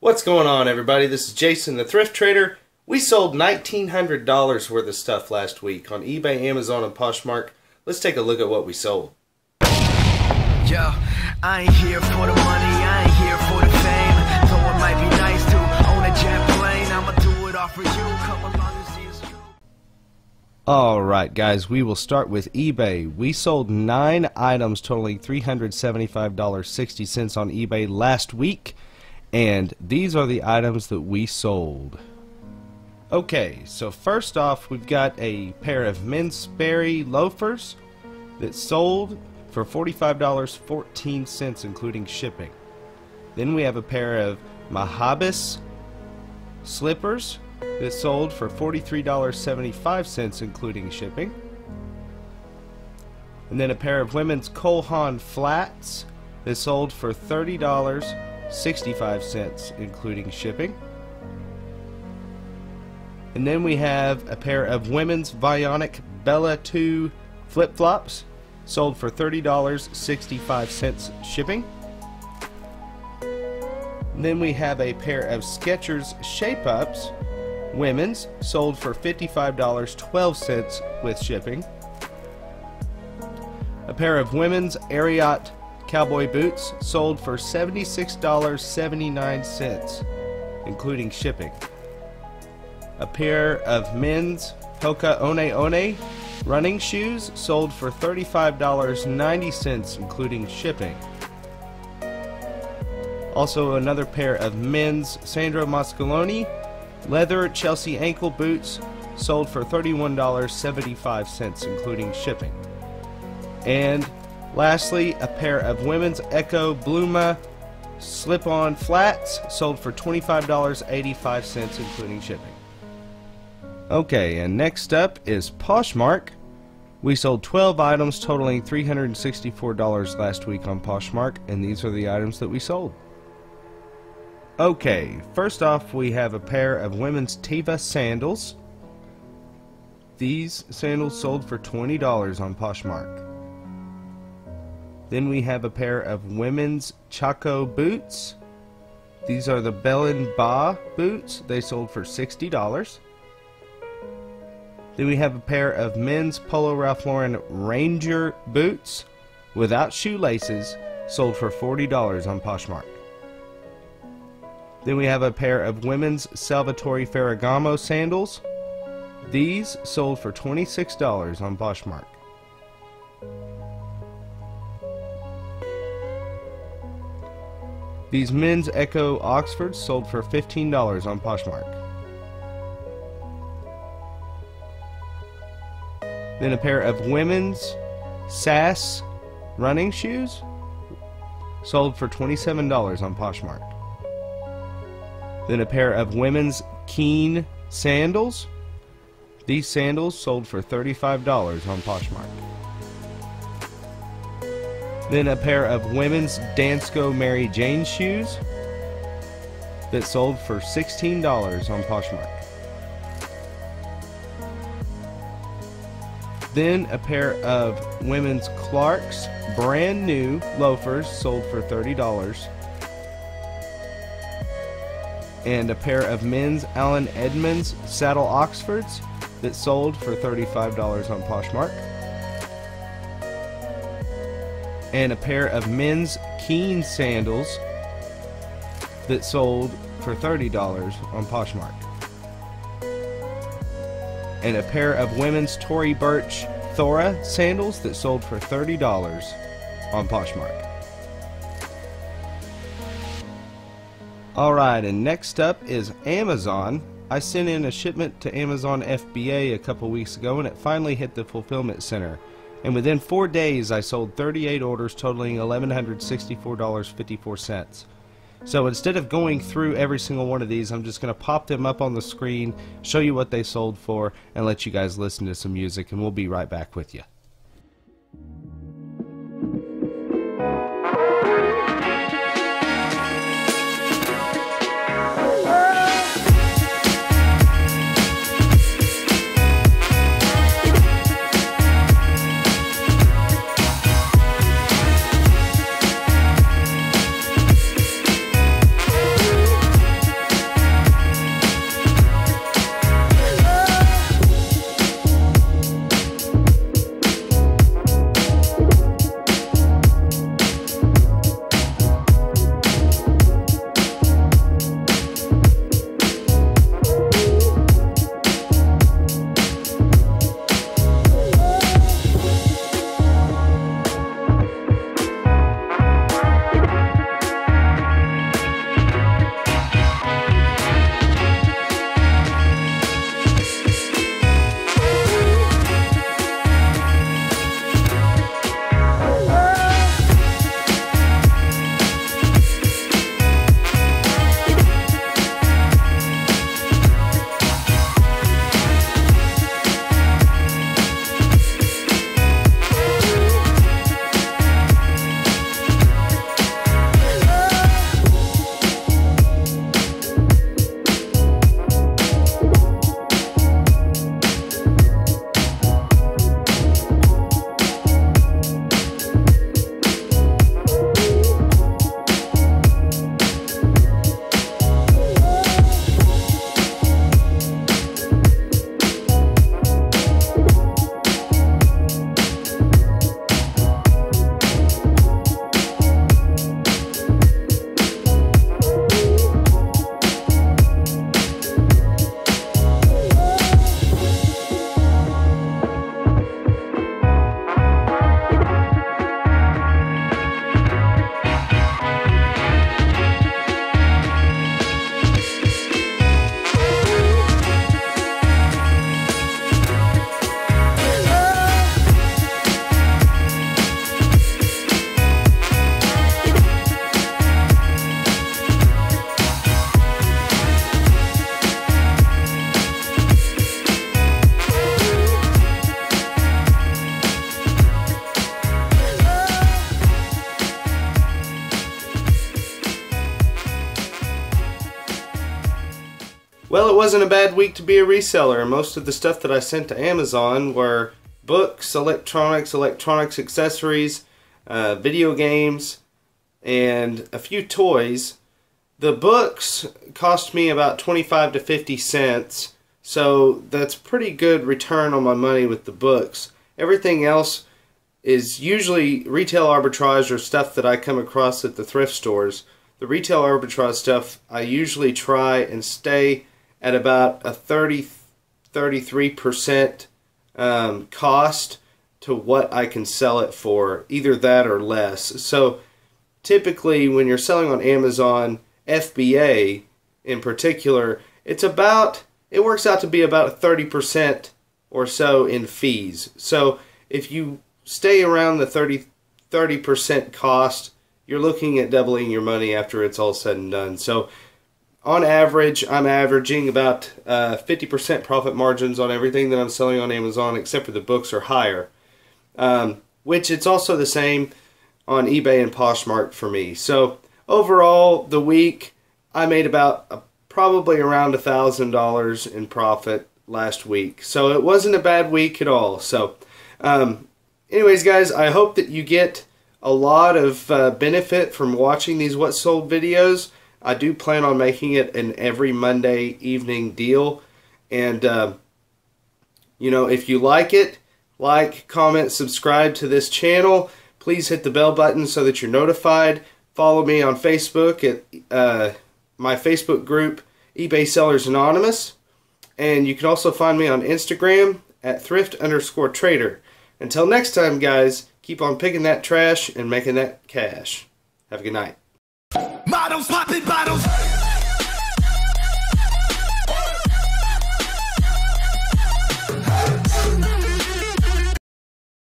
What's going on, everybody? This is Jason, the Thrift Trader. We sold $1,900 worth of stuff last week on eBay, Amazon, and Poshmark. Let's take a look at what we sold. Yo, I ain't here for the money, I ain't here for the fame. Though it might be nice to own a jet plane, I'ma do it all for you. Come along and see it's true. Alright guys, we will start with eBay. We sold 9 items totaling $375.60 on eBay last week. And these are the items that we sold. Okay, so first off, we've got a pair of men's Sperry loafers that sold for $45.14 including shipping. Then we have a pair of Mahabis slippers that sold for $43.75 including shipping. And then a pair of women's Cole Haan flats that sold for $30.65 including shipping. And then we have a pair of women's Vionic Bella 2 flip-flops sold for $30.65 shipping. And then we have a pair of Skechers Shape-Ups women's sold for $55.12 with shipping. A pair of women's Ariat cowboy boots sold for $76.79 including shipping. A pair of men's Hoka One One running shoes sold for $35.90 including shipping. Also another pair of men's Sandro Mascaloni leather Chelsea ankle boots sold for $31.75 including shipping. And lastly, a pair of women's Echo Bluma slip-on flats sold for $25.85 including shipping. Okay, and next up is Poshmark. We sold 12 items totaling $364 last week on Poshmark, and these are the items that we sold. Okay, first off we have a pair of women's Teva sandals. These sandals sold for $20 on Poshmark. Then we have a pair of women's Chaco boots. These are the Bell & Ba boots. They sold for $60. Then we have a pair of men's Polo Ralph Lauren Ranger boots without shoelaces, sold for $40 on Poshmark. Then we have a pair of women's Salvatore Ferragamo sandals. These sold for $26 on Poshmark. These men's Echo Oxfords sold for $15 on Poshmark. Then a pair of women's Sass running shoes sold for $27 on Poshmark. Then a pair of women's Keen sandals. These sandals sold for $35 on Poshmark. Then a pair of women's Dansko Mary Jane shoes that sold for $16 on Poshmark. Then a pair of women's Clark's brand new loafers sold for $30. And a pair of men's Allen Edmonds saddle Oxfords that sold for $35 on Poshmark. And a pair of men's Keen sandals that sold for $30 on Poshmark. And a pair of women's Tory Burch Thora sandals that sold for $30 on Poshmark. Alright, and next up is Amazon. I sent in a shipment to Amazon FBA a couple weeks ago and it finally hit the fulfillment center. And within 4 days I sold 38 orders totaling $1,164.54. So instead of going through every single one of these, I'm just going to pop them up on the screen, show you what they sold for, and let you guys listen to some music, and we'll be right back with you. Well, it wasn't a bad week to be a reseller. Most of the stuff that I sent to Amazon were books, electronics accessories, video games, and a few toys. The books cost me about 25 to 50 cents, so that's pretty good return on my money with the books. Everything else is usually retail arbitrage or stuff that I come across at the thrift stores. The retail arbitrage stuff, I usually try and stay at about a 33% cost to what I can sell it for, either that or less. So typically when you're selling on Amazon, FBA in particular, it works out to be about 30% or so in fees. So if you stay around the 30% cost, you're looking at doubling your money after it's all said and done. So on average, I'm averaging about 50% profit margins on everything that I'm selling on Amazon, except for the books are higher. Which it's also the same on eBay and Poshmark for me. So overall, the week, I made about probably around $1,000 in profit last week. So it wasn't a bad week at all. So anyways, guys, I hope that you get a lot of benefit from watching these What Sold videos. I do plan on making it an every Monday evening deal. And, you know, if you like it, like, comment, subscribe to this channel. Please hit the bell button so that you're notified. Follow me on Facebook at my Facebook group, eBay Sellers Anonymous. And you can also find me on Instagram at thrift_trader. Until next time, guys, keep on picking that trash and making that cash. Have a good night. Models popping bottles.